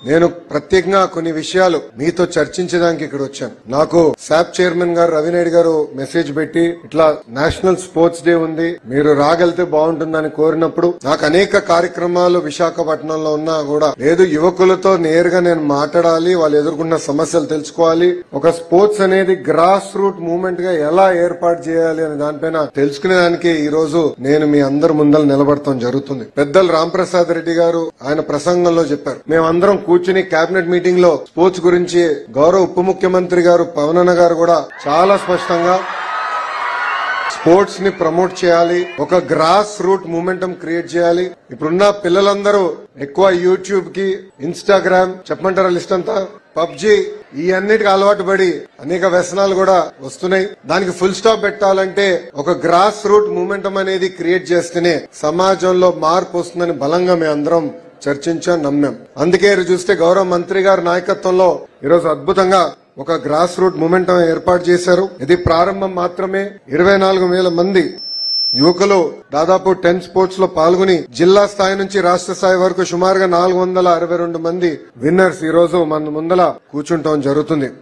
నేను ప్రత్యేకంగా కొన్ని విషయాలు మీతో చర్చించడానికి ఇక్కడ వచ్చాను. నాకు శాప్ చైర్మన్ గారు రవినాయుడు గారు మెసేజ్ పెట్టి ఇట్లా నేషనల్ స్పోర్ట్స్ డే ఉంది, మీరు రాగలితే బాగుంటుందని కోరినప్పుడు నాకు అనేక కార్యక్రమాలు విశాఖపట్నంలో ఉన్నా కూడా లేదు, యువకులతో నేరుగా నేను మాట్లాడాలి, వాళ్ళు ఎదుర్కొన్న సమస్యలు తెలుసుకోవాలి, ఒక స్పోర్ట్స్ అనేది గ్రాస్ రూట్ మూవ్మెంట్ గా ఎలా ఏర్పాటు చేయాలి అనే దానిపైన తెలుసుకునేదానికి ఈ రోజు నేను మీ అందరి ముందర నిలబడటం జరుగుతుంది. పెద్దలు రాంప్రసాద్ రెడ్డి గారు ఆయన ప్రసంగంలో చెప్పారు, మేమందరం కూర్చుని కేబినెట్ మీటింగ్ లో స్పోర్ట్స్ గురించి గౌరవ ఉప ముఖ్యమంత్రి గారు పవన్ అన్న గారు కూడా చాలా స్పష్టంగా స్పోర్ట్స్ ని ప్రమోట్ చేయాలి, ఒక గ్రాస్ రూట్ మూమెంటం క్రియేట్ చేయాలి. ఇప్పుడున్న పిల్లలందరూ ఎక్కువ యూట్యూబ్ కి, ఇన్స్టాగ్రామ్ చెప్పమంటారా లిస్ట్ అంతా, పబ్జి, ఈ అన్నిటికి అలవాటు పడి అనేక వ్యసనాలు కూడా వస్తున్నాయి. దానికి ఫుల్ స్టాప్ పెట్టాలంటే ఒక గ్రాస్ రూట్ మూమెంటం అనేది క్రియేట్ చేస్తేనే సమాజంలో మార్పు వస్తుందని బలంగా మేము అందరం చర్చించాం, నమ్మాం. అందుకే చూస్తే గౌరవ మంత్రి గారి నాయకత్వంలో ఈరోజు అద్భుతంగా ఒక గ్రాస్ రూట్ మూమెంటం ఏర్పాటు చేశారు. ఇది ప్రారంభం మాత్రమే. 24,000 మంది యువకులు దాదాపు 10 స్పోర్ట్స్ లో పాల్గొని జిల్లా స్థాయి నుంచి రాష్ట్ర స్థాయి వరకు సుమారుగా 462 మంది విన్నర్స్ ఈ రోజు మన ముందల కూర్చుంటాం జరుగుతుంది.